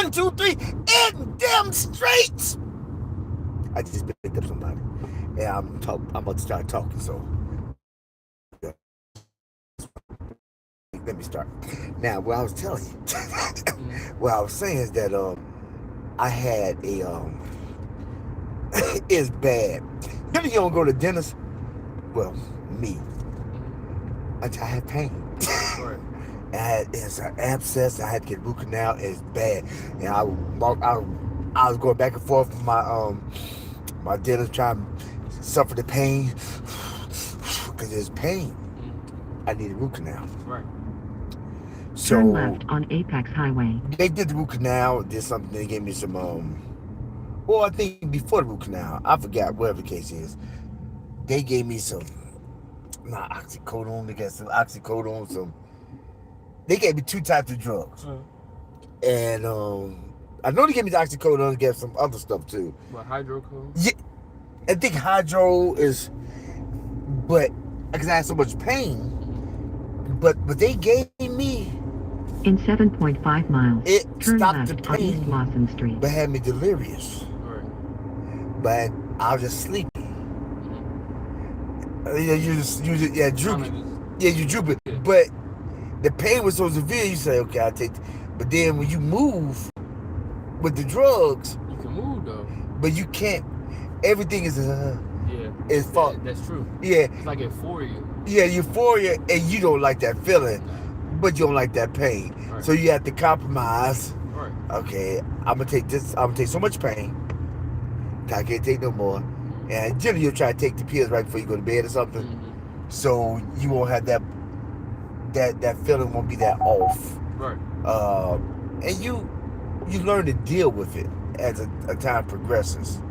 1, 2, 3 in them streets. I just picked up somebody. Yeah, I'm about to start talking, so let me start. Now, what I was telling you, what I was saying is that I had a it's bad. You know you don't go to dentist. Well, me, I had pain. Right. It's an abscess. I had to get root canal. It's bad, and I was going back and forth with my dentist trying to suffer the pain because there's pain. I need a root canal. Right. So Turn left on Apex Highway. they did the root canal. Did something. They gave me some well, I think before the root canal, I forgot whatever the case is. They gave me some not oxycodone. They got some oxycodone. They gave me 2 types of drugs. And I know they gave me the oxycodone. They gave some other stuff too. What, hydrocodone? Yeah, I think hydro is, but because I had so much pain. But they gave me In 7.5 miles, it turn stopped the left on East pain, Lawson Street. but had me delirious. Right. But I was just sleepy. Yeah, droopy. Yeah, you droopy. Yeah. But the pain was so severe. You say, okay, I'll take. But then when you move with the drugs, You can move though. but you can't. Everything is Yeah. it's fault. That's true. Yeah, It's like euphoria. yeah, euphoria, and you don't like that feeling, but you don't like that pain. Right. So you have to compromise. Right. Okay, I'm gonna take this. I'm gonna take so much pain. I can't take no more. And generally, you'll try to take the pills right before you go to bed or something, so you won't have that feeling won't be that off. Right. And you learn to deal with it as a time progresses.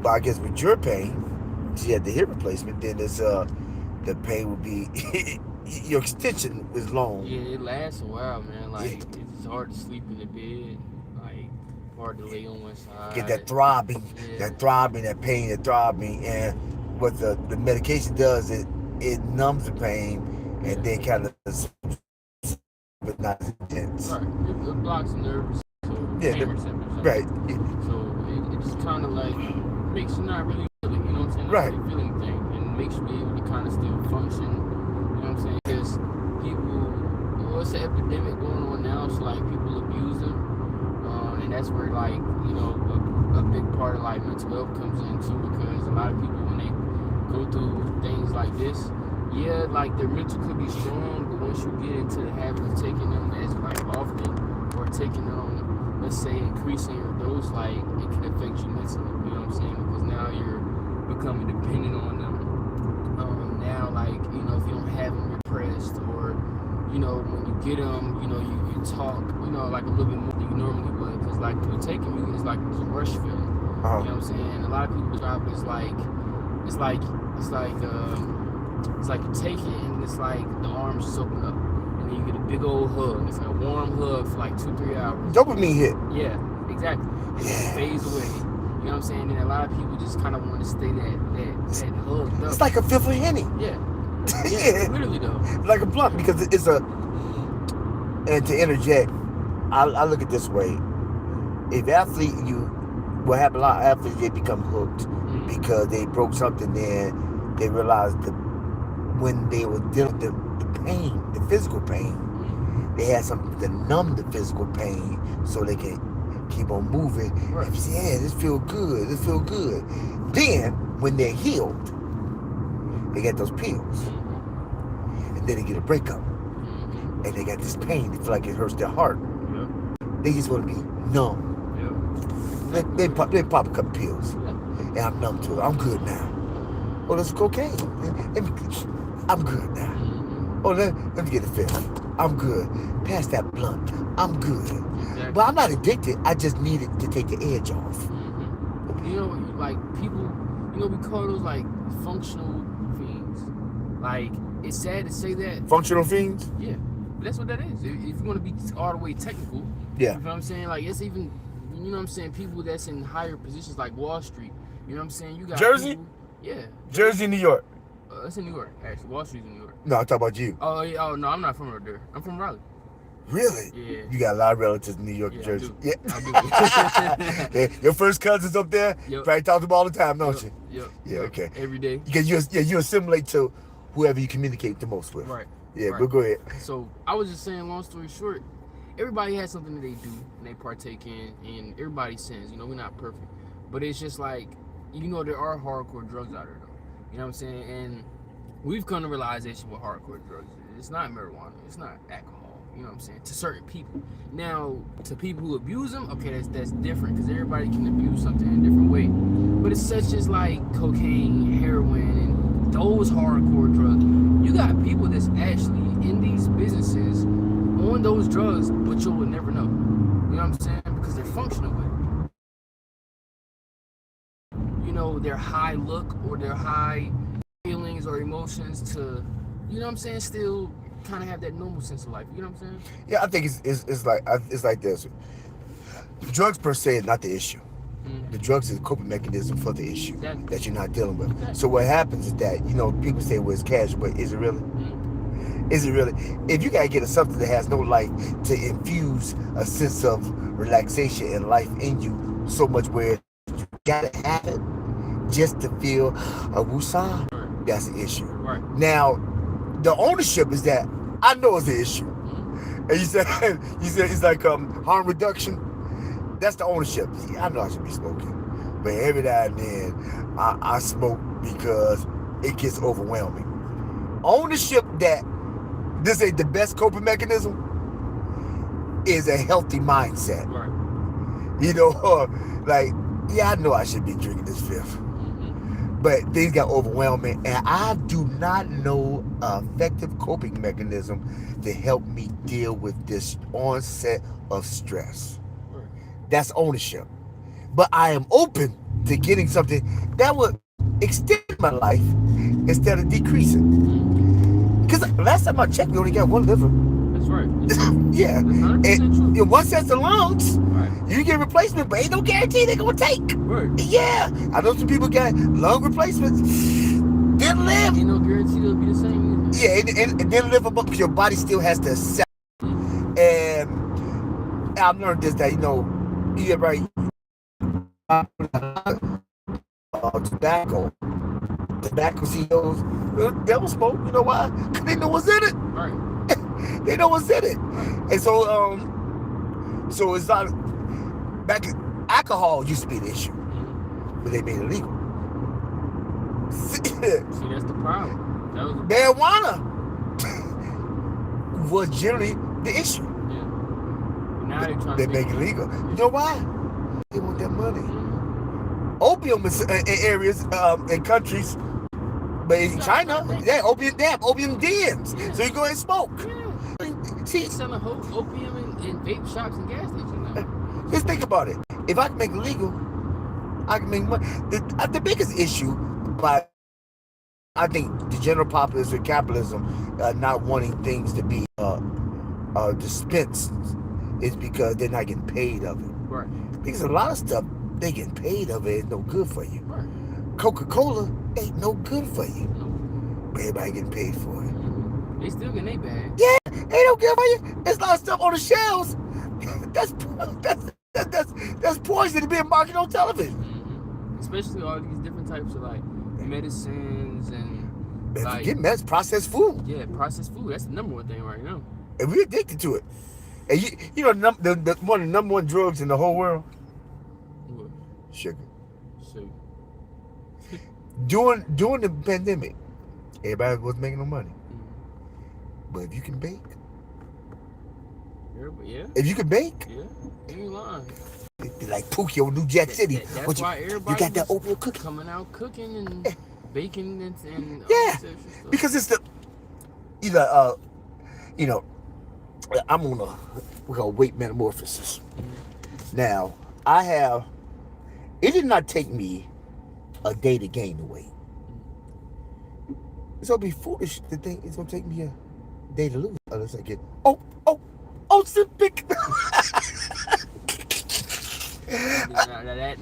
But I guess with your pain, she had the hip replacement. Then it's the pain would be your extension is long. Yeah, it lasts a while, man. Like it's hard to sleep in the bed. Like hard to lay on one side. Get that throbbing, that pain, that throbbing, and what the medication does, it numbs the pain, and then kind of, but not intense. Right. It blocks the nerves. So pain receptors. Right. So it just kind of like makes you not really feel it. You know what I'm saying? Right. Not really feeling anything, and makes you be able to kind of still function. You know what I'm saying? Because people, well, it's an epidemic going on now. So like people abuse them, and that's where like a big part of like mental health comes into, because a lot of people when they go through things like this, yeah, like their mental could be strong, but once you get into the habit of taking them as like often, or taking them, let's say increasing your dose, like it can affect you mentally. You know what I'm saying? Because now you're becoming dependent on them. Now, like if you don't have them, you're pressed, or when you get them, you talk, like a little bit more than you normally would, because like when you're taking you, it's like it's a rush feeling. You know what I'm saying? A lot of people describe it as it's like you take it and it's like the arms just open up, and then you get a big old hug. It's like a warm hug for like 2-3 hours. Dopamine hit. Yeah, exactly. And it fades away. You know what I'm saying? And a lot of people just kind of want to stay that hugged up. It's like a fifth of Henny. Yeah. Yeah, literally though. Like a blunt, because it's a. And to interject, I look at it this way: if what happened? A lot of athletes, they become hooked because they broke something. Then they realized that when they were dealing with the pain, the physical pain, they had something to numb the physical pain, so they can keep on moving. Right. And say, yeah, this feel good. This feel good. Then when they're healed, they get those pills, and then they get a breakup, and they got this pain. They feel like it hurts their heart. They just want to be numb. They pop a couple pills, and I'm numb to it. I'm good now. Oh, that's cocaine. I'm good now. Oh, let me get a fifth. I'm good. Pass that blunt. I'm good. Exactly. But I'm not addicted. I just need it to take the edge off. Like people, we call those like functional fiends. Like, it's sad to say that. Functional fiends? Yeah, but that's what that is. If you want to be all the way technical, yeah. You know what I'm saying? Like, it's even, you know what I'm saying, people that's in higher positions like Wall Street. You know what I'm saying? You got Jersey? People, yeah. Jersey, New York. It's in New York, actually. Wall Street's in New York. No, I'm talking about you. Oh, yeah. Oh, no, I'm not from over there. I'm from Raleigh. Really? Yeah. You got a lot of relatives in New York and Yeah, Jersey. I do. Yeah. Yeah, your first cousins up there, Yep. probably talk to them all the time, don't you? Yep. Yeah, okay. Every day. Because you assimilate to whoever you communicate the most with. Right. Yeah, Right. but go ahead. So I was just saying, long story short, everybody has something that they do and they partake in, and everybody sins. We're not perfect, but it's just like, there are hardcore drugs out there, though. You know what I'm saying? And we've come to realization with hardcore drugs, it's not marijuana, it's not alcohol. You know what I'm saying? To certain people. Now, to people who abuse them, okay, that's different, because everybody can abuse something in a different way. But it's such as like cocaine, heroin, and those hardcore drugs. You got people that's actually in these businesses on those drugs, but you will never know. You know what I'm saying? Because they're functional with it. Their high look or their high feelings or emotions to, still kind of have that normal sense of life. You know what I'm saying? Yeah, I think it's like this. Drugs per se is not the issue. Mm-hmm. The drugs is a coping mechanism for the issue Exactly. that you're not dealing with. Exactly. So what happens is that, people say, well, it's casual, but is it really? Mm-hmm. Is it really? If you gotta get something that has no life to infuse a sense of relaxation and life in you so much where you gotta have it just to feel a woosah, Right. that's an issue. Right. Now, the ownership is that I know it's an issue. Mm-hmm. And you said it's like harm reduction. That's the ownership. See, I know I should be smoking, but every now and then I smoke because it gets overwhelming. Ownership that this ain't the best coping mechanism is a healthy mindset. Right. Like, yeah, I know I should be drinking this fifth, Mm-hmm. but things got overwhelming, and I do not know an effective coping mechanism to help me deal with this onset of stress. Right. That's ownership. But I am open to getting something that would extend my life instead of decreasing. Because last time I checked, we only got one liver. That's right. Yeah. That's 100% And true. one set of lungs, Right. you get replacement, but ain't no guarantee they're going to take. Right. Yeah. I know some people got lung replacements, didn't live. Ain't no guarantee they'll be the same either. Yeah, and didn't live above, because your body still has to accept. And I've learned this, that, you ever tobacco CEOs, they don't smoke. You know why? Because they know what's in it. Right. They know what's in it. And so so it's not, back alcohol used to be the issue, but they made it legal. See, that's the problem. That was the Marijuana was generally the issue. Yeah. But now they're trying They to make it legal. You know why? They want that money. Opium in areas, in countries, but in China, they have opium dens. So you go ahead and smoke. Yeah. See, They selling opium in vape shops and gas stations now. just think about it. If I can make it legal, I can make money. The biggest issue, but I think the general populace with capitalism not wanting things to be dispensed is because they're not getting paid of it. Right. Because a lot of stuff they getting paid of it is no good for you. Right. Coca-Cola ain't no good for you. No. But everybody getting paid for it. They still getting their bag. Yeah, they don't care for you. There's a lot of stuff on the shelves. That's poison to being marketed on television. Mm-hmm. Especially all these different types of like medicines and Man, like, forget mess, processed food. yeah, processed food. That's the number one thing right now. And we're addicted to it. And you know the one of the number one drugs in the whole world? What? Sugar. So, During the pandemic, everybody was making no money. But if you can bake, yeah, if you can bake, yeah, you ain't lying. it'd be like Pookie on New Jack City. That's why everybody you got that was oatmeal cookie. coming out cooking and baking and all Yeah, this extra stuff. because it's the I'm on we call weight metamorphosis. Now, it did not take me a day to gain the weight. It's gonna be foolish to think it's gonna take me a day to lose unless I get Ozempic.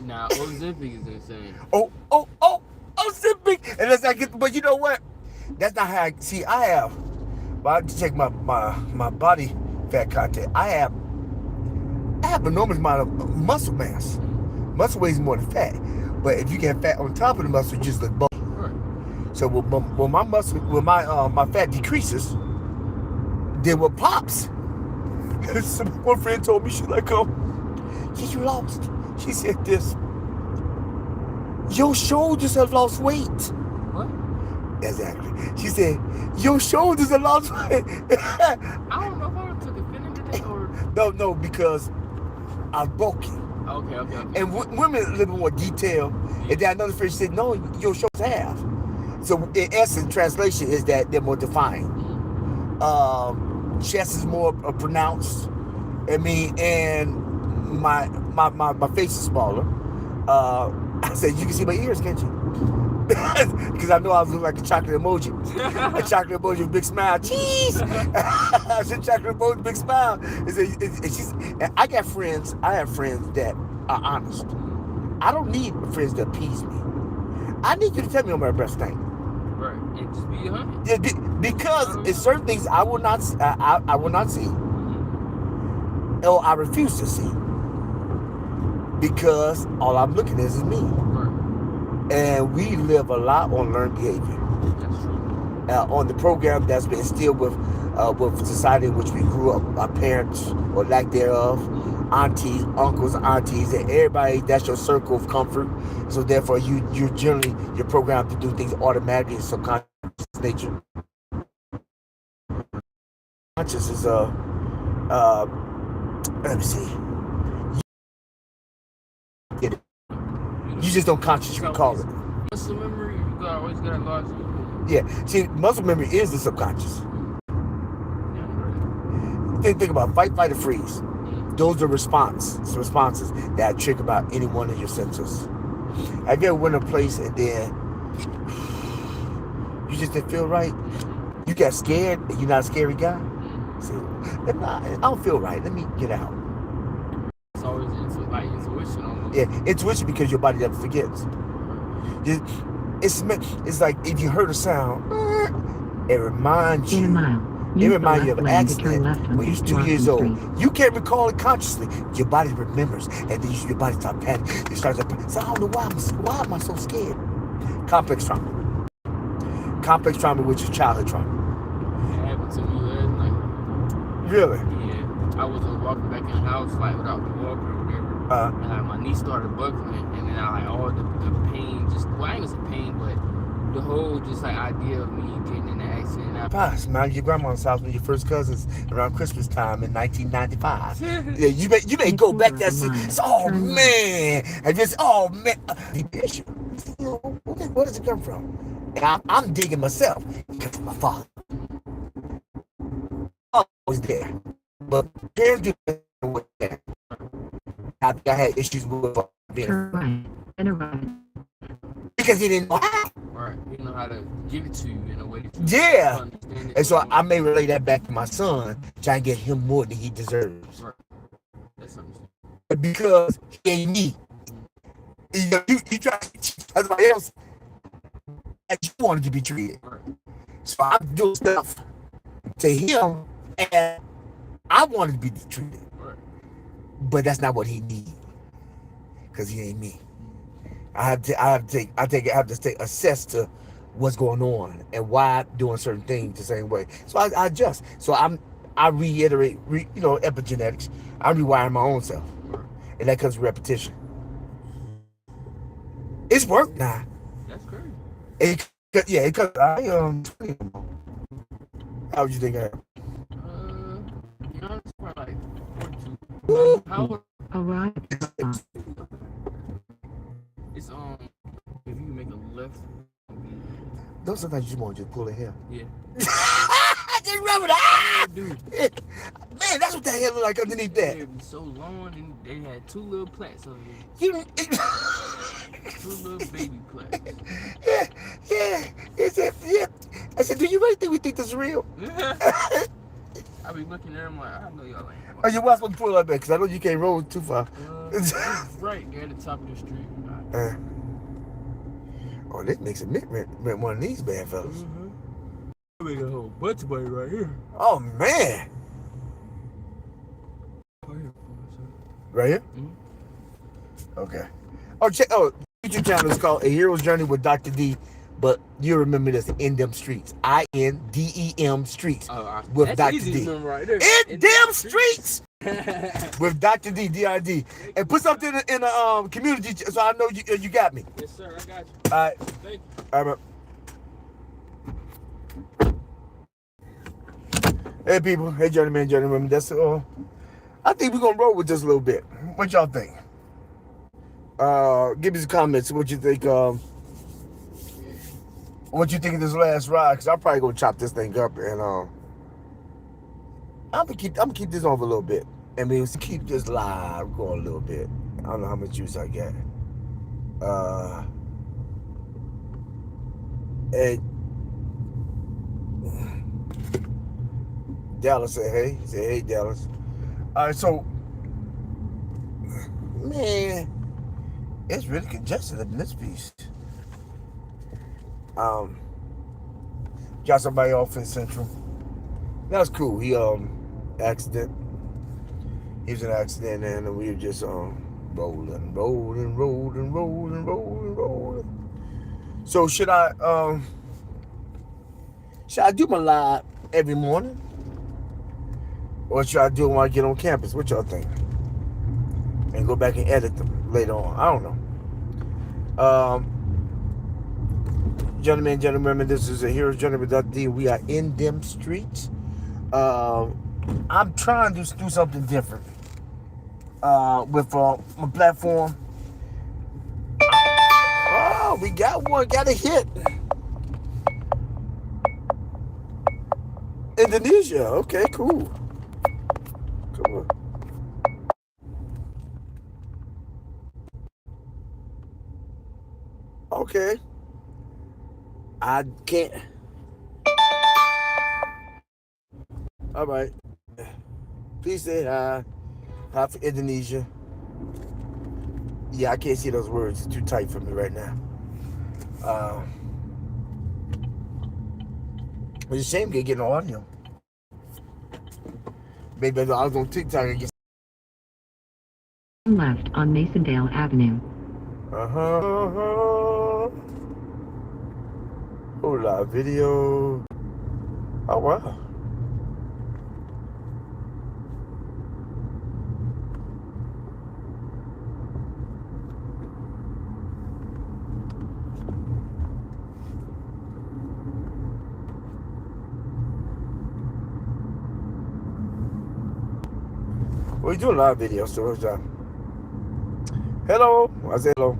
Now Ozempic is insane. Ozempic. Unless I get, but you know what? That's not how I have. But I check my body fat content. I have enormous amount of muscle mass. Muscle weighs more than fat. But if you get fat on top of the muscle, you just look bulky. Right. So when my muscle, when my fat decreases, then what pops? One friend told me, she's like, yeah, you lost. She said this. Your shoulders have lost weight. What? Exactly. She said, your shoulders have lost weight. I don't know if I took offended to that or. No, because I'm bulky. Okay. And women a little more detailed. And then another friend said, no, your shoulders have. So in essence, translation is that they're more defined. Chest is more pronounced. I mean, and my face is smaller. I said, you can see my ears, can't you? Because I know I was looking like a chocolate emoji. A chocolate emoji with a big smile. Cheese! I said chocolate emoji, big smile. And I have friends that are honest. I don't need friends to appease me. I need you to tell me on my breast thing. Right. And just be 100. Yeah, because it's certain things I will not see. Or I refuse to see. Because all I'm looking at is me. Right. And we live a lot on learned behavior. That's true. On the program that's been instilled with society in which we grew up, our parents or lack thereof, aunties, uncles, aunties, and everybody, that's your circle of comfort. So therefore you're programmed to do things automatically in subconscious nature. Conscious is let me see. Get it. You just don't consciously recall it. Muscle memory, you always got a large. Yeah. See, muscle memory is the subconscious. Think about fight, flight, or freeze. Those are responses that trigger about any one of your senses. Have you ever went to a place and then you just didn't feel right? You got scared and you're not a scary guy? So, I don't feel right. Let me get out. It's always intuition almost. Yeah, intuition, because your body never forgets. It's like if you heard a sound, it reminds In a you. mile, It use the reminds you left of an lane to turn accident left on when you was 2 East years Lawson old. Street. You can't recall it consciously. Your body remembers, and then your body starts panicking. It starts to. So I don't know why am I so scared? Complex trauma. Complex trauma, which is childhood trauma. It happened to me last night. Really? Yeah. I was walking back in the house like without the walker or whatever. And like, my knee started buckling, and then I like all the pain just, well, I ain't gonna say pain, but the whole just like idea of me getting in an accident. Pass, man, your grandma's house with your first cousins around Christmas time in 1995. Yeah, you may go back there and say, oh man, and just, oh man, where does it come from? And I'm digging myself. It comes from my father. Always there, but parents do with that. I think I had issues with Turn right. And a right. because he didn't know how. Right. You know how to give it to you in a way that you Yeah. understand it. And so I may relay that back to my son, trying to get him more than he deserves. Right. That's understandable. Because he ain't me. You try to teach somebody else as you wanted to be treated. Right. So I'm doing stuff to him and I wanted to be treated. Right. But that's not what he needs. Because he ain't me. I have to take assess to what's going on and why I'm doing certain things the same way. So I adjust. So I reiterate, epigenetics. I rewire my own self. Right. And that comes with repetition. It's work now. That's crazy. It comes. How would you think I am? To be honest, probably like 42. Woo. How old? Arrive. It's if you make a left. Don't sometimes you just want to just pull it here. Yeah. Just rub it out. Dude. Man, that's what that hair look like underneath that. It was so long, and they had two little plaques over there. You, Two little baby plaques. yeah. Yeah. I said, do you really think we think this is real? I be looking at them like, I know y'all ain't. Oh, you watch me pull up there, because I know you can't roll too far. It's right there at the top of the street. Oh, this makes a mint one of these bad fellas. I make a whole bunch of money right here. Oh, man. Right here? Mhm. Okay. Oh, check. Oh, YouTube channel is called A Hero's Journey with Dr. D. But you remember this, In Them Streets. INDEM Streets with That's Dr. easy D. to remember right there. In Them Streets with Dr. D, DRD. And put something in the community so I know you got me. Yes, sir. I got you. All right. Thank you. All right, bro. Hey, people. Hey, journeyman, journeywoman. That's I think we're going to roll with this a little bit. What y'all think? Give me some comments. What you think? What you think of this last ride? Because I'm probably gonna chop this thing up, and I'm gonna keep this on for a little bit. I mean, let's keep this live going a little bit. I don't know how much juice I got. And Dallas said, "Hey," he said, "Hey, Dallas." All right, so man, it's really congested up in this piece. Got somebody off in Central. That was cool. He accident. He was in an accident, and we were just rolling. So should I do my live every morning, or should I do it when I get on campus? What y'all think? And go back and edit them later on. I don't know. Gentlemen, this is A Hero's Journey with Dr. D. We are in them streets. I'm trying to do something different with my platform. Oh, we got one. Got a hit. Indonesia. Okay, cool. Cool. Okay. I can't. All right. Please say hi. Hi for Indonesia. Yeah, I can't see those words. It's too tight for me right now. It's a shame to get no audio. Maybe I was on TikTok and get. Left on Masondale Avenue. Oh, live video. Oh, wow. Well, you doing live video, so what's up? Hello. I said hello.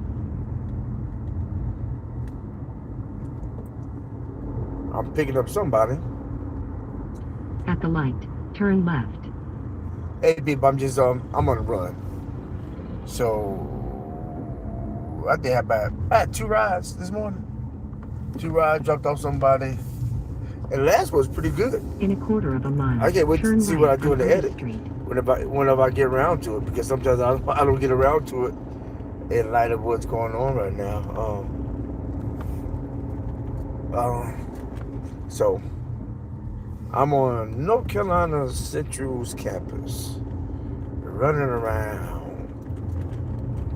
I'm picking up somebody. At the light, turn left. Hey, people, I'm just I'm on the run. So I did have I had 2 rides this morning. 2 rides, dropped off somebody. And the last one was pretty good. In a quarter of a mile. I can't wait to see what I do in the Front edit. Street. Whenever I get around to it, because sometimes I don't get around to it in light of what's going on right now. So I'm on North Carolina Central's campus, running around,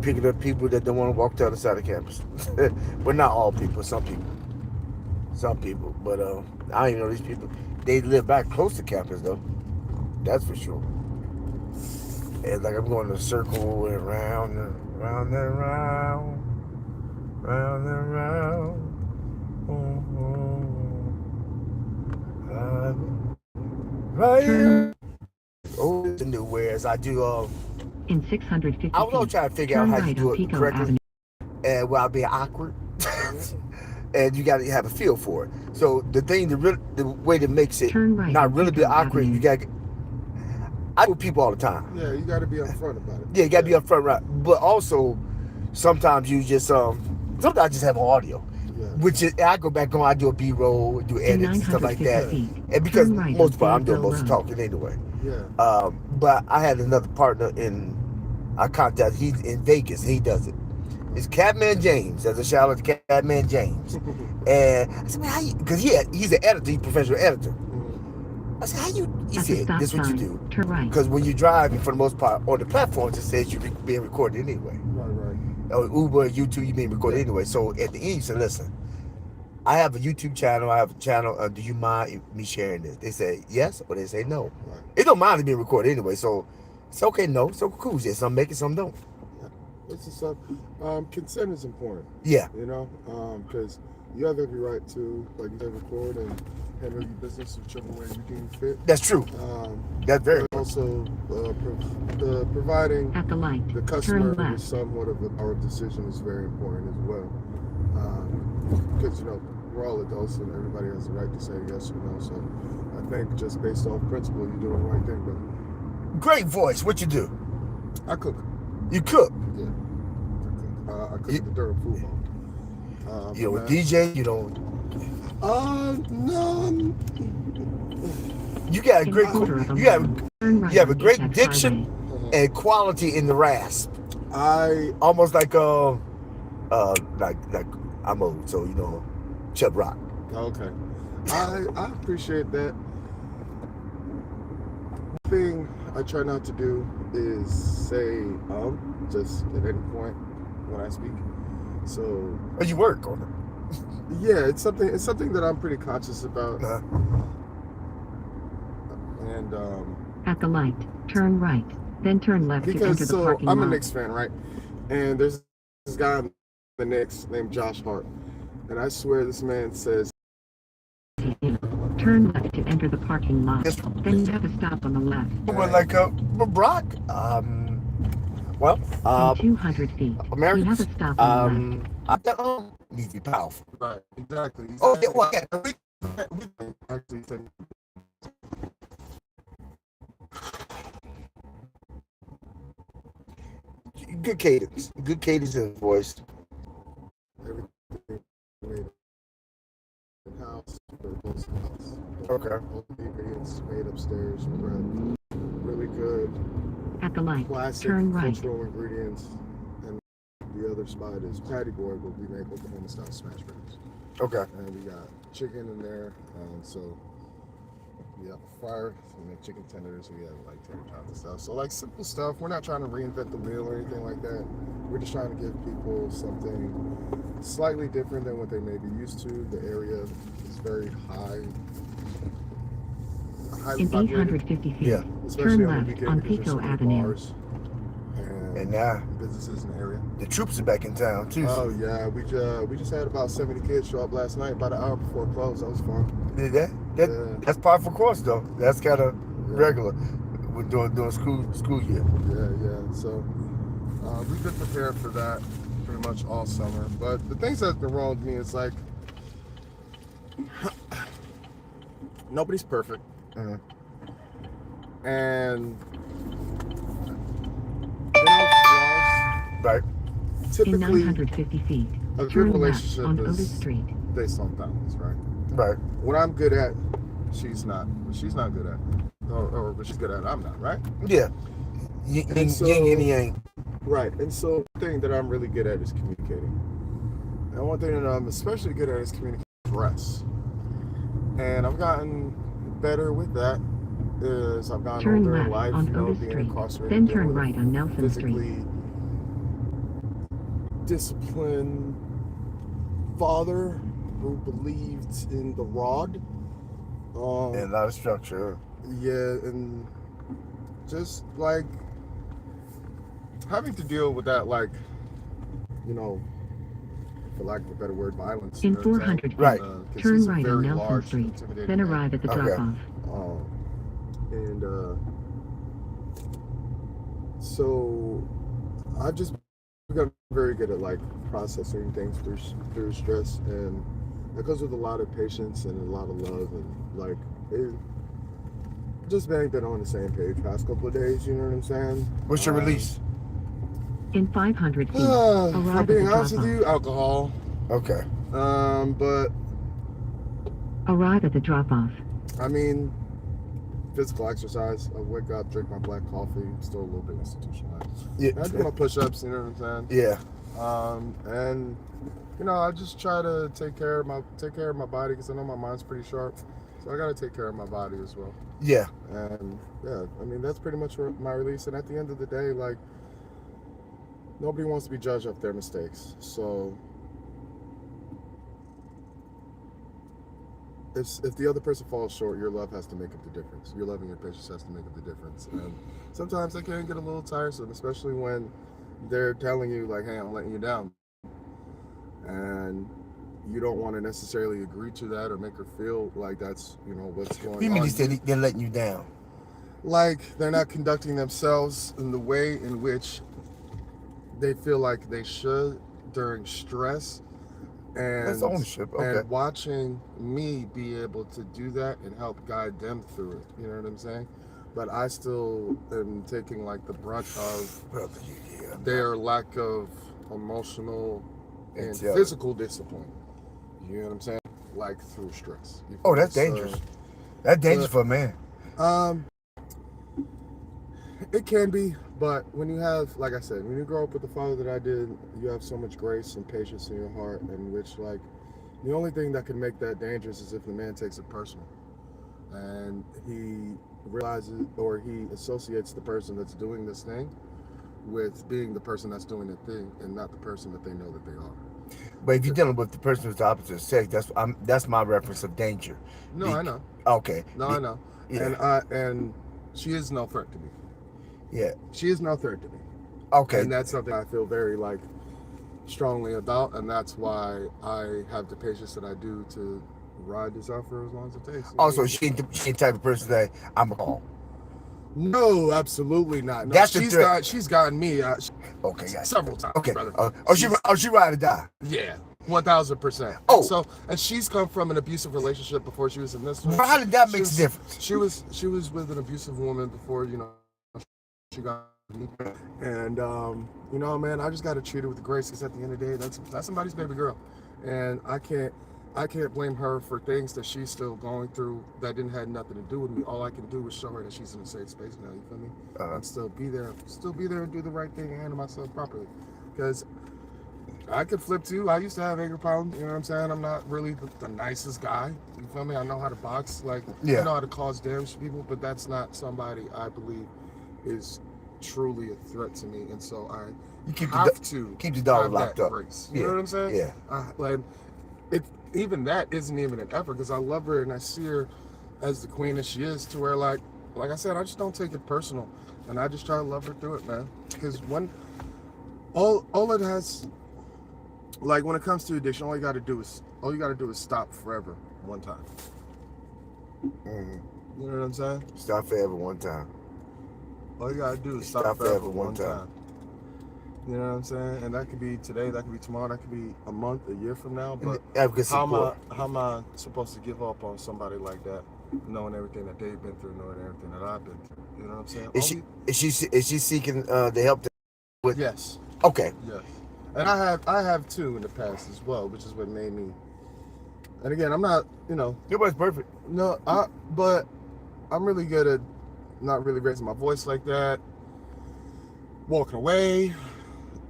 picking up people that don't want to walk down the side of campus. But not all people, some people. But I don't even know these people. They live back close to campus though. That's for sure. And like I'm going in a circle and round and round and round, round and round. Right here. Oh, the new whereas I do In 650 I was gonna try to figure out turn how you right do on it Pico correctly Avenue. and without being awkward. And you gotta have a feel for it. So the way that makes it Turn right not on really be Pico awkward, Avenue. you gotta I do people all the time. Yeah, you got to be upfront about it. Yeah, you gotta be upfront, right? But also, sometimes you just sometimes I just have audio, Yeah. which is I go back on. I do a B-roll, do edits and stuff like that, 950 feet. and because Turn right most on part I'm doing Fayetteville most of the Road. talking anyway. Yeah. But I had another partner I contact. He's in Vegas. He does it. It's Catman James. There's a shout out to Catman James. And I said, man, because he's an editor, he's a professional editor. I said, how you? He At the said, stop this is what you sign, do. turn right. Because when you drive, for the most part, on the platforms, it says you're being recorded anyway. Right. Uber, YouTube, you're being recorded anyway. So at the end, you said, listen, I have a YouTube channel. I have a channel. Do you mind me sharing this? They say yes, or they say no. Right. It don't mind it being recorded anyway. So it's okay, no. So cool. Yeah, some make it, some don't. This is stuff. Consent is important. Yeah. You know, because you have every right to, like you said, record and handle your business whichever way you deem fit. That's true. That's very but also providing At the light, the turn customer left. with somewhat of a power of decision is very important as well. Because you know we're all adults and everybody has the right to say yes or no. So I think just based off principle, you're doing the right thing. But great voice. What you do? I cook. You cook. Yeah, I cook at the Durham Food Hall. You know, with DJ, you don't. No. You got a In great. quarter of a You have. mile, turn right You have a on great Apex diction Highway. and quality in the rasp. I Almost like like I'm old, so you know, Chubb Rock. okay. I appreciate that. One thing I try not to do is say just at any point when I speak. So But you work on it. yeah, it's something that I'm pretty conscious about. And At the light, turn right, then turn left to enter because the so parking I'm a lot. Knicks fan, right? And there's this guy on the Knicks named Josh Hart, and I swear this man says Turn left to enter the parking lot. Yes. Then you have a stop on the left. Well, like Brock. Well, In 200 feet, you have Americans. a stop on the left. I thought need to be powerful. right, exactly. Oh yeah, well, yeah. Actually, said Good cadence. Good cadence in the voice. everything made in house for both house. Okay. All the ingredients made upstairs. We had really good At the light, classic turn right. cultural ingredients, and the other spot is Patty Boy, but we make Oklahoma style smash burgers. Okay. And we got chicken in there, so we have a fryer, we make chicken tenders, we have like tater tots and stuff. So like simple stuff. We're not trying to reinvent the wheel or anything like that. We're just trying to give people something slightly different than what they may be used to. The area is very highly In populated, 850 feet, Yeah. especially turn on the left weekend on because there's so Pico many Avenue. bars And now businesses in the area. the troops are back in town too. Oh yeah, we just had about 70 kids show up last night, about an hour before it closed. That was fun. Did Yeah. that's par for course though. That's kind of regular. We're doing school year. Yeah. So we've been prepared for that pretty much all summer. But the things that's been wrong with me is like nobody's perfect, Uh-huh. and you know, flaws, Right. In typically 950 feet, a good turn left relationship on is Otis Street. based on balance, right? Right. What I'm good at, she's not good at, or what she's good at, I'm not, right? Yeah. Yin and yang. Right, and so the thing that I'm really good at is communicating. And one thing that I'm especially good at is communicating rest. And I've gotten better with that as I've gotten Turn older in left life, on you know, Otis being Street, incarcerated. then dealing turn with right on Nelson Street. physically disciplined father who believed in the rod. And a lot of structure. Yeah, and just like having to deal with that, like, you know, for lack of a better word, violence. In you know what I'm 400 feet, Right. 'cause turn he's a right on very Nelson large, Street, intimidating then man. arrive at the Okay. drop-off. And so I've just become very good at like processing things through stress, and that comes with a lot of patience and a lot of love, and like it just been on the same page past couple of days. You know what I'm saying? What's your release? In 500 feet, If I'm arrive at being the honest with drop-off. you, alcohol. Okay. But Arrive at the drop-off. I mean, physical exercise. I wake up, drink my black coffee. Still a little bit institutionalized. Yeah. I do my push-ups. You know what I'm saying? Yeah. And you know, I just try to take care of my body because I know my mind's pretty sharp. So I got to take care of my body as well. Yeah. And yeah, I mean, that's pretty much my release. And at the end of the day, like, nobody wants to be judged off their mistakes. So if the other person falls short, your love has to make up the difference. Your love and your patience has to make up the difference. And sometimes they can get a little tiresome, especially when they're telling you, like, hey, I'm letting you down. And you don't want to necessarily agree to that or make her feel like that's, you know, what's going on. What do you mean he said they're letting you down? Like they're not conducting themselves in the way in which they feel like they should during stress. And, That's ownership. Okay. And watching me be able to do that and help guide them through it. You know what I'm saying? But I still am taking like the brunt of their lack of emotional and physical discipline. You know what I'm saying? Like through stress. Oh, that's dangerous. That's dangerous for a man. It can be, but when you have, like I said, when you grow up with the father that I did, you have so much grace and patience in your heart, in which, like, the only thing that can make that dangerous is if the man takes it personal. And he realizes, or he associates the person that's doing this thing with being the person that's doing the thing and not the person that they know that they are. But if you're dealing with the person who's the opposite sex, that's my reference of danger. No, I know. Okay. No, I know. Yeah. And she is no threat to me. Yeah. She is no threat to me. Okay. And that's something I feel very, like, strongly about, and that's why I have the patience that I do to ride this out for as long as it takes. Also, she ain't the type of person that I'm a call. No, absolutely not. No, That's she's gotten me okay, several times. Okay. Brother. She ride or die. Yeah, 1000%. Oh, and she's come from an abusive relationship before she was in this one. How did that make a difference? She was with an abusive woman before, you know, she got me. And you know, man, I just got to treat her with grace, because at the end of the day, that's somebody's baby girl, and I can't blame her for things that she's still going through that didn't have nothing to do with me. All I can do is show her that she's in a safe space now. You feel me? And still be there and do the right thing and handle myself properly. Because I could flip too. I used to have anger problems. You know what I'm saying? I'm not really the nicest guy. You feel me? I know how to box. Like, I know how to cause damage to people, but that's not somebody I believe is truly a threat to me. And so I have to keep the dog locked up. Grace. You know what I'm saying? Yeah. Like, even that isn't even an effort, because I love her and I see her as the queen that she is, to where, like I said, I just don't take it personal, and I just try to love her through it, man. Because all it has, like, when it comes to addiction, all you got to do is stop forever one time. Mm-hmm. You know what I'm saying? Stop forever one time. All you got to do is stop forever one time. You know what I'm saying? And that could be today, that could be tomorrow, that could be a month, a year from now. But how am I supposed to give up on somebody like that, knowing everything that they've been through, knowing everything that I've been through? You know what I'm saying? Is she seeking the help with? Yes. Okay. Yes. And I have too in the past as well, which is what made me. And again, I'm not, you know. Nobody's perfect. No, but I'm really good at not really raising my voice like that, walking away,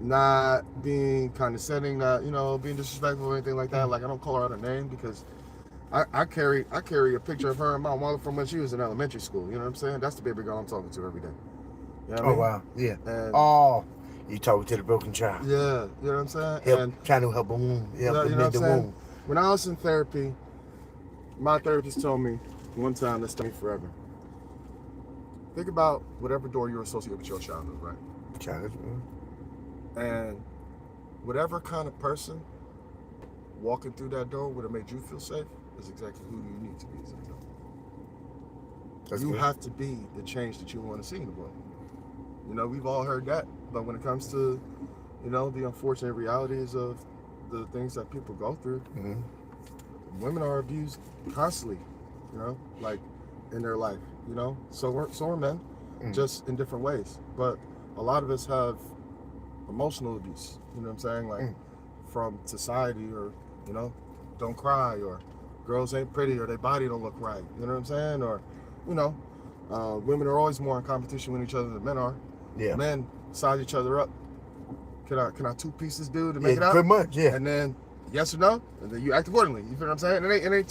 not being condescending, not, you know, being disrespectful or anything like that. Like, I don't call her out her name, because I carry a picture of her and my wallet from when she was in elementary school. You know what I'm saying? That's the baby girl I'm talking to every day. You know what I mean? Wow, yeah. And, you talking to the broken child. Yeah, you know what I'm saying? Trying to help a wound. You know what I'm saying? When I was in therapy, my therapist told me one time, that's me forever. Think about whatever door you associate with your childhood, right? Childhood. And whatever kind of person walking through that door would have made you feel safe is exactly who you need to be as an adult. You have to be the change that you want to see in the world. You know, we've all heard that, but when it comes to, you know, the unfortunate realities of the things that people go through, women are abused constantly, you know, like in their life, you know. So are men, just in different ways. But a lot of us have emotional abuse, you know what I'm saying? Like from society, or, you know, don't cry, or girls ain't pretty, or their body don't look right, you know what I'm saying? Or, you know, women are always more in competition with each other than men are. Yeah. Men size each other up. Can I 2 pieces do to make it out? Pretty much, yeah. And then yes or no, and then you act accordingly. You feel what I'm saying? It ain't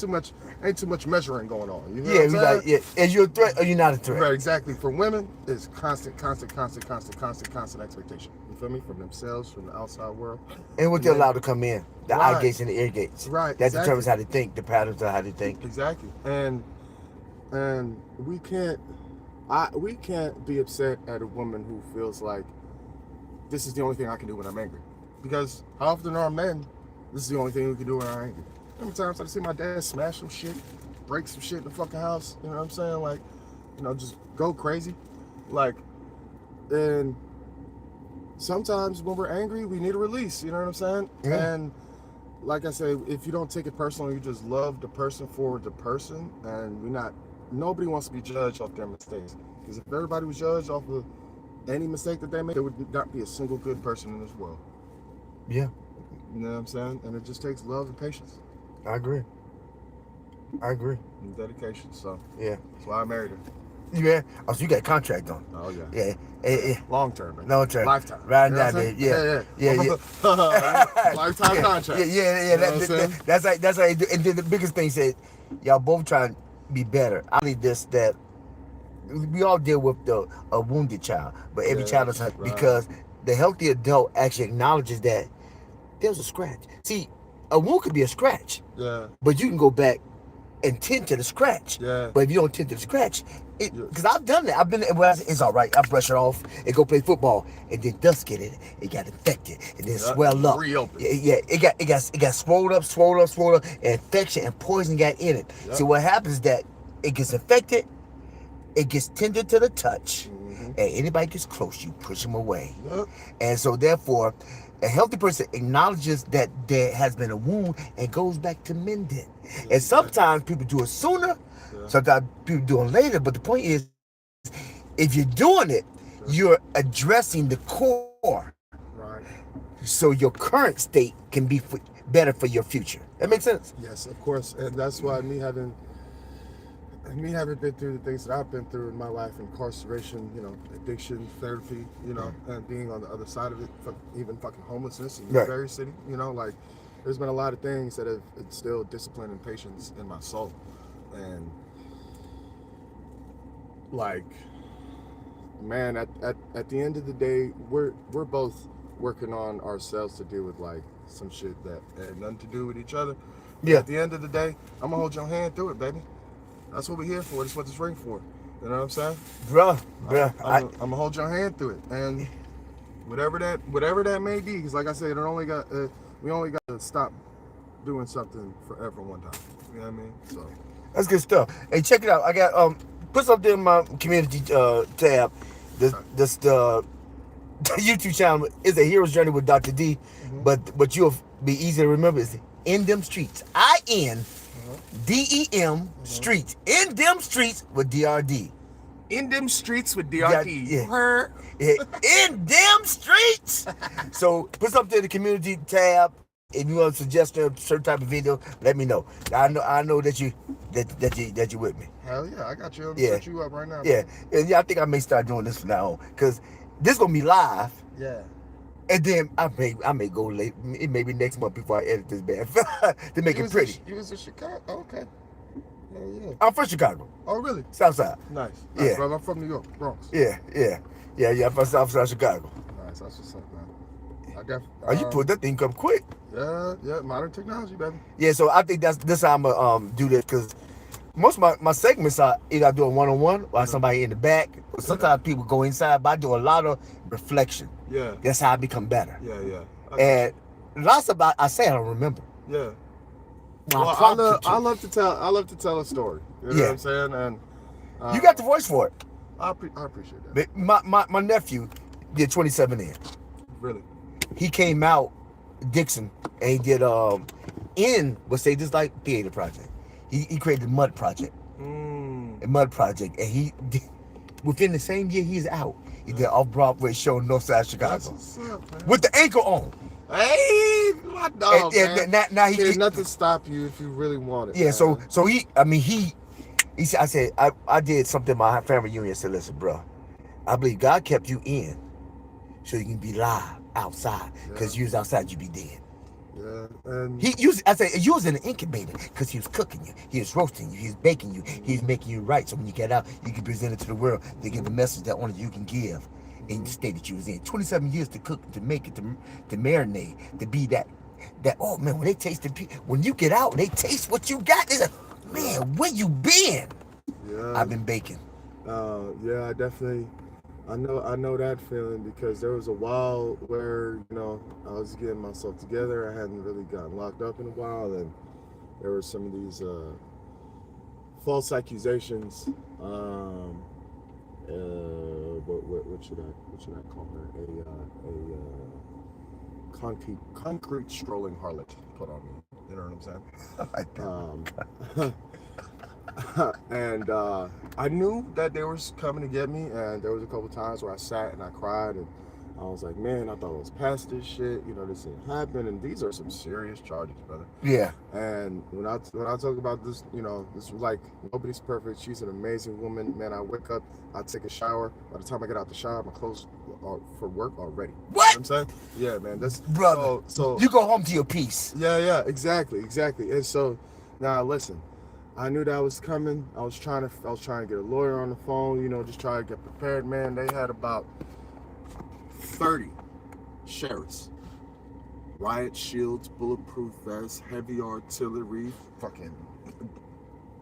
too much measuring going on. You know Yeah, what I'm we saying? like, yeah. Is you a threat or you not a threat? Right, exactly. For women, it's constant expectation. You feel me? From themselves, from the outside world. And what they're allowed to come in, the Right. eye gates and the ear gates. Right, That exactly. determines how they think, the patterns of how they think. Exactly. And we can't be upset at a woman who feels like this is the only thing I can do when I'm angry. Because how often are men, this is the only thing we can do when I'm angry. How many times I see my dad smash some shit, break some shit in the fucking house, you know what I'm saying? Like, you know, just go crazy. Like, and sometimes when we're angry, we need a release, you know what I'm saying? Yeah. And like I say, if you don't take it personally, you just love the person for the person, and nobody wants to be judged off their mistakes. Because if everybody was judged off of any mistake that they make, there would not be a single good person in this world. Yeah, You know what I'm saying? And it just takes love and patience I agree. and dedication. So Yeah. that's why I married her. Yeah. Oh, so you got a contract on. Oh yeah. Yeah. Yeah. Long term, man. No term. Lifetime. Right You know now, what I'm saying? yeah. Yeah. Lifetime Yeah, contract. Yeah. You know what I'm saying? That's how you do. And then the biggest thing said, y'all both trying to be better. I believe this, that we all deal with a wounded child, but every Yeah, child is right. because the healthy adult actually acknowledges that there's a scratch. See, a wound could be a scratch, Yeah. but you can go back and tend to the scratch. Yeah. But if you don't tend to the scratch, Yeah. because I've done that. I've been, well, it's all right. I brush it off and go play football, and then dust get in it. It got infected, and then swell up. Reopen. Yeah, it got swollen up, and infection and poison got in it. Yep. So what happens is that it gets infected, it gets tender to the touch, and anybody gets close, you push them away. Yep. And so therefore, a healthy person acknowledges that there has been a wound and goes back to mend it. And sometimes people do it sooner, sometimes people do it later. But the point is, if you're doing it, you're addressing the core, Right. so your current state can be better for your future. That makes sense? Yes, of course. And that's why me having been through the things that I've been through in my life, incarceration, you know, addiction, therapy, you know, and being on the other side of it, even fucking homelessness in the Right. very city, you know, like there's been a lot of things that have instilled discipline and patience in my soul. And like, man, at the end of the day, we're both working on ourselves to deal with like some shit that had nothing to do with each other. But Yeah. at the end of the day, I'm gonna hold your hand through it, baby. That's what we're here for. That's what this ring for. You know what I'm saying? Bruh. I'm gonna hold your hand through it, and whatever that may be. Because like I said, we only got to stop doing something forever one time. You know what I mean? So That's good stuff. Hey, check it out. I got put something in my community tab. The YouTube channel is a hero's journey with Dr. D, but you'll be easy to remember. It's In Them Streets. INDEM Streets. In Them Streets with DRD. in them streets with DRD. DRD. Yeah. Her. In them streets. So put something in the community tab. If you want to suggest a certain type of video, let me know. I know that you with me. Hell yeah, I got you. I'm Yeah. set you up right now. Yeah, and I think I may start doing this from now on because this gonna be live, Yeah. and then I may go late. It may be next month before I edit this bad to make it pretty. You was in Chicago? Oh, okay. Hell yeah. I'm from Chicago, Oh really? Southside. Nice. Yeah. Bro, I'm from New York, Bronx. Yeah. I'm from Southside Chicago. Nice. That's what's up, man. I got. Oh, you pulled that thing up quick. Yeah. Modern technology, baby. Yeah, so I think that's how I'm gonna do this because most of my segments are either I do a one-on-one or somebody in the back. Or sometimes people go inside, but I do a lot of reflection. Yeah. That's how I become better. Yeah. And lots about I say I don't remember. Yeah. When I Well, prompt you to. I love to tell a story. You know Yeah. what I'm saying? And You got the voice for it. I appreciate that. But my nephew did 27 in. Really. He came out Dixon and he did let's say just like theater project. He created the Mud Project. A Mud Project, and he did, within the same year he's out. He did off Broadway show in Northside That's Chicago what's up, man. with the ankle on. Hey, my dog, And man. now he There's nothing stop you if you really want it. yeah. man. So he said, I said I did something in my family reunion. I said, listen, bro, I believe God kept you in so you can be live outside because you was outside, you be dead. Yeah, and I said, you was in an incubator because he was cooking you, he was roasting you, he was baking you, he was making you right. So when you get out, you can present it to the world. They give a message that only you can give in the state that you was in. 27 years to cook, to make it, to marinate, to be that. Oh man, when they taste when you get out, they taste what you got. They say, man, where you been? yeah, I've been baking. yeah, I definitely. I know that feeling because there was a while where I was getting myself together. I hadn't really gotten locked up in a while, and there were some of these false accusations. What should I call her? A concrete strolling harlot put on me. You know what I'm saying? And I knew that they were coming to get me, and there was a couple times where I sat and I cried, and I was like, man, I thought I was past this shit. This didn't happen, and these are some serious charges, brother. Yeah. And when I talk about this, this was like, nobody's perfect. She's an amazing woman, man. I wake up, I take a shower. By the time I get out the shower, my clothes are for work already. What? You know what I'm saying? Yeah, man. That's brother. So you go home to your peace. Yeah, exactly. And so now listen. I knew that was coming. I was trying to get a lawyer on the phone, just try to get prepared. Man, they had about 30 sheriffs, riot shields, bulletproof vests, heavy artillery, fucking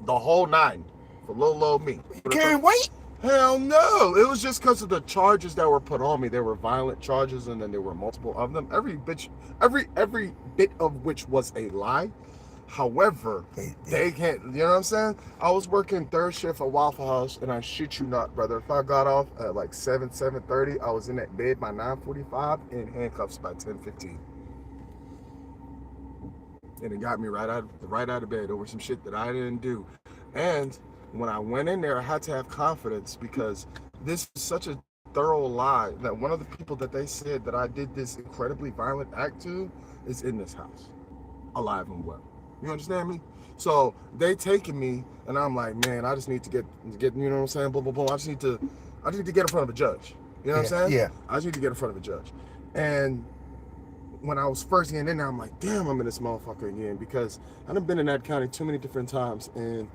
the whole nine for little old me. Carrying weight? Hell no! It was just because of the charges that were put on me. They were violent charges, and then there were multiple of them. Every bit of which was a lie. However, they can't, you know what I'm saying? I was working third shift at Waffle House, and I shit you not, brother. If I got off at like 7:30, I was in that bed by 9:45 in handcuffs by 10:15. And it got me right out of bed over some shit that I didn't do. And when I went in there, I had to have confidence because this is such a thorough lie that one of the people that they said that I did this incredibly violent act to is in this house, alive and well. You understand me? So they taking me, and I'm like, man, I just need to get, you know what I'm saying? Boom, boom, boom. I just need to get in front of a judge. You know what I'm saying? Yeah. I just need to get in front of a judge. And when I was first getting in there, I'm like, damn, I'm in this motherfucker again because I've been in that county too many different times. And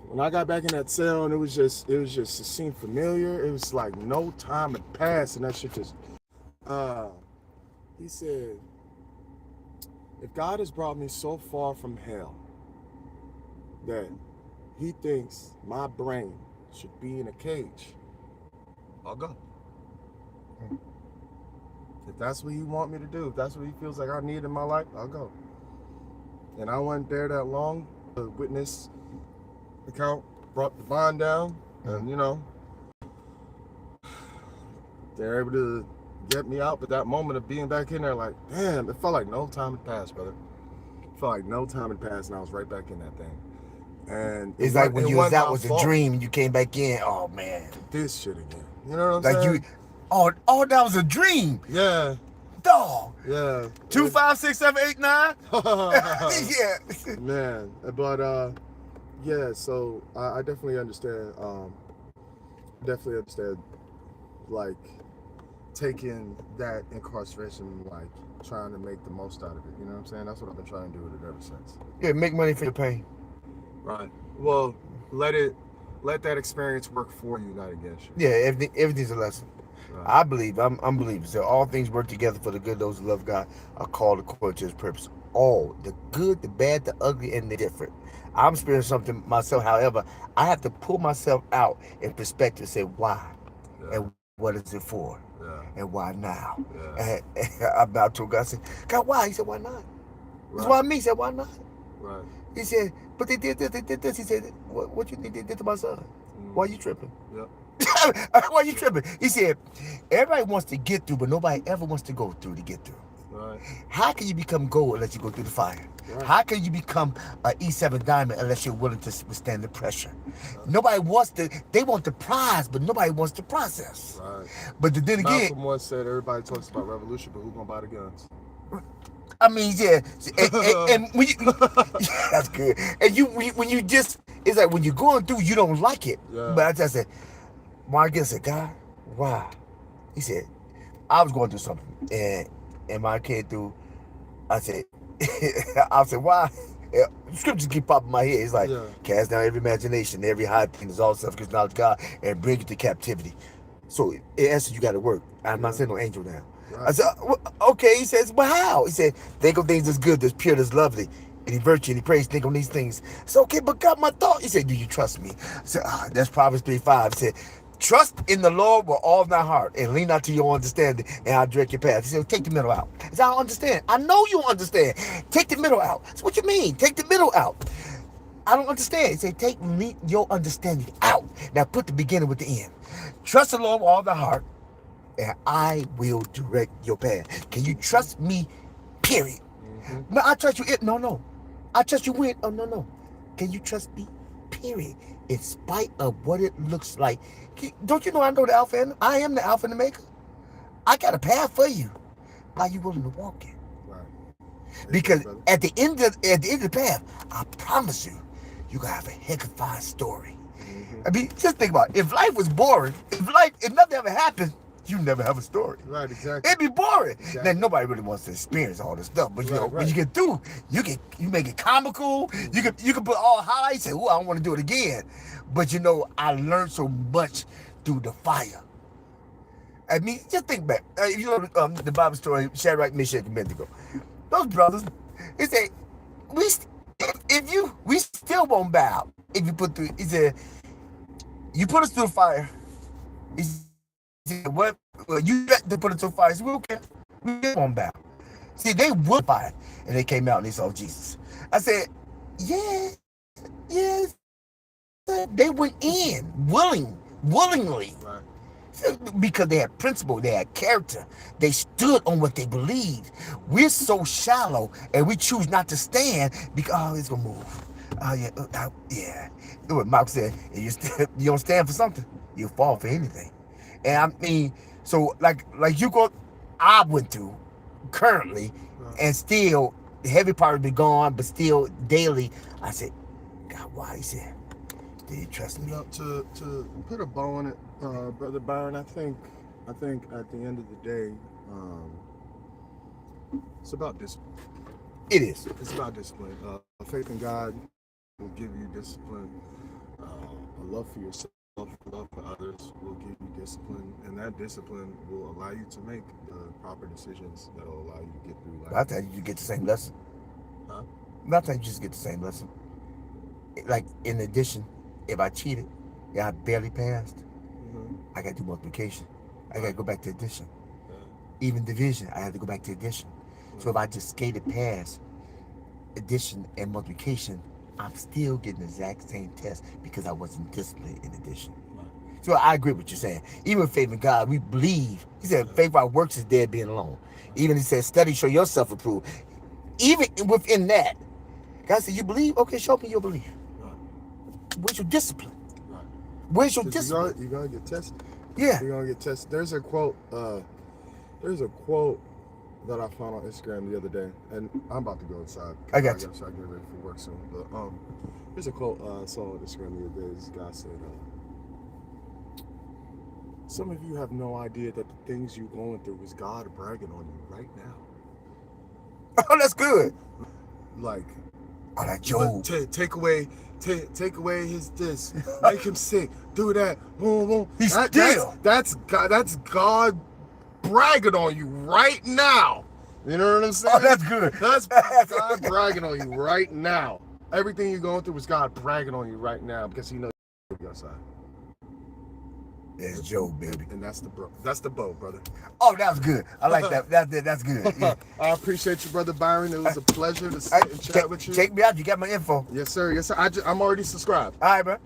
when I got back in that cell, and it was just, it seemed familiar. It was like no time had passed, and that shit just. He said, if God has brought me so far from hell that he thinks my brain should be in a cage, I'll go. If that's what he want me to do, if that's what he feels like I need in my life, I'll go. And I wasn't there that long. The witness account brought the bond down, and they're able to get me out. But that moment of being back in there, like, damn, it felt like no time had passed, brother. It felt like no time had passed, and I was right back in that thing. And it's like when you was out was a dream, and you came back in. Oh man, this shit again. You know what I'm saying? Like oh, that was a dream. Yeah. Dog. Yeah. 2, 5, 6, 7, 8, 9. Yeah. Man, but yeah. So I definitely understand. Like taking that incarceration, like trying to make the most out of it. You know what I'm saying? That's what I've been trying to do with it ever since. Yeah, make money for your pain. Right. Well, let that experience work for you, not against you. Yeah, everything's a lesson. Right. I believe, I'm believer. So all things work together for the good. Those who love God are called according to his purpose. All, the good, the bad, the ugly, and the different. I'm experiencing something myself. However, I have to pull myself out in perspective and say, why? Yeah. And what is it for? Yeah. And why now? Yeah. And I'm about to God. I said, God, why? He said, why not? Right. That's why me. He said, why not? Right. He said, but they did this. He said, what you think they did to my son? Why you tripping? Yep. Why you tripping? He said, everybody wants to get through, but nobody ever wants to go through to get through. Right. How can you become gold unless you go through the fire? Right. How can you become an E7 diamond unless you're willing to withstand the pressure? Right. Nobody wants they want the prize, but nobody wants the process. Right. But then again, Malcolm once said, everybody talks about revolution, but who's gonna buy the guns? I mean, yeah, and when you, yeah, that's good. And when you just, it's like when you're going through, you don't like it. Yeah. But I just said, Mark said, God, why? He said, I was going through something, and my kid through. I said, I said, why? Yeah, scriptures keep popping in my head. It's like, Yeah. cast down every imagination, every high thing is all self-conscious knowledge of God, and bring it to captivity. So, in essence, you got to work. I'm not saying no angel now. I Right. said, okay. He says, well, how? He said, think of things that's good, that's pure, that's lovely. Any virtue, any praise, think on these things. I said, okay, but God, my thought. He said, do you trust me? I said, that's Proverbs 3:5. He said, trust in the Lord with all thy heart and lean not to your understanding, and I'll direct your path. He said, take the middle out. I said, I don't understand. I know you understand. Take the middle out. That's what you mean. Take the middle out. I don't understand. He said, take your understanding out. Now put the beginning with the end. Trust the Lord with all thy heart, and I will direct your path. Can you trust me? Period. No, I trust you. No. I trust you when. Oh, no. Can you trust me? Period. In spite of what it looks like. Don't you know I know the Alpha and I am the Alpha and the Maker? I got a path for you. Are you willing to walk it? Right. Because Brother. at the end of the path, I promise you, you're gonna have a heck of a fine story. I mean, just think about it. If life was boring, if nothing ever happened, you never have a story. Right, exactly. It'd be boring. Exactly. Then nobody really wants to experience all this stuff. But you know, Right, when you get through, you make it comical. You can put all highlights and I don't want to do it again. But you know, I learned so much through the fire. I mean, just think back. You know the Bible story, Shadrach, Meshach, and Abednego. Those brothers, they say, we still won't bow if you put through. He said, you put us through the fire. He said, what? Well, you got to put us through the fire. He said, we won't bow. See, they would fire, and they came out and they saw Jesus. I said, yes. They went in willingly. Right. Because they had principle, they had character, they stood on what they believed. We're so shallow and we choose not to stand because it's gonna move. Yeah. What Mark said, if you don't stand for something, you'll fall for anything. And I mean, so like I went through currently, and still the heavy part would be gone, but still daily, I said, God, why? He said, do you trust me? You know, to put a bow on it, Brother Byron, I think at the end of the day, it's about discipline. It is. It's about discipline. Faith in God will give you discipline. A love for yourself, a love for others will give you discipline, and that discipline will allow you to make the proper decisions that will allow you to get through life. I tell you get the same lesson. Huh? Not that you just get the same lesson. Like, in addition, if I cheated, I barely passed, I got to do multiplication. I got to go back to addition. Even division, I had to go back to addition. So if I just skated past addition and multiplication, I'm still getting the exact same test because I wasn't disciplined in addition. So I agree with what you're saying. Even with faith in God, we believe. He said, faith without works is dead being alone. Even he said, study, show yourself approved. Even within that, God said, you believe? Okay, show me your belief. Where's your discipline? Where's your discipline? You're gonna get tested. Yeah. You're gonna get tested. There's a quote that I found on Instagram the other day, and I'm about to go inside. I got you. So I get ready for work soon. But there's a quote I saw on Instagram the other day. This guy said, some of you have no idea that the things you're going through is God bragging on you right now. Oh, that's good. Like, oh, that Job. Take away his this, make him sick, do that, boom, boom. He's still. That's God bragging on you right now. You know what I'm saying? Oh, that's good. That's God bragging on you right now. Everything you're going through is God bragging on you right now because He knows you're outside. That's Job, baby. And that's the bow, brother. Oh, that was good. I like that. That's good. Yeah. I appreciate you, Brother Byron. It was a pleasure to sit and chat with you. Check me out. You got my info. Yes, sir. Yes, sir. I'm already subscribed. All right, bro.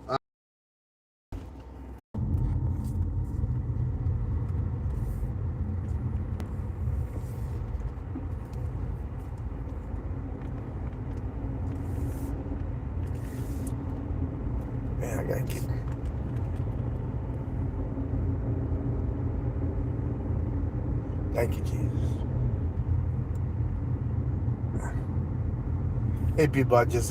Man, I gotta get. Thank you, Jesus. Hey, people, I just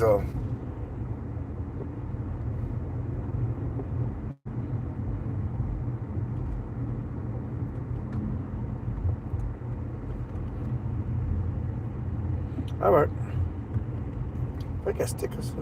All right. I got stickers.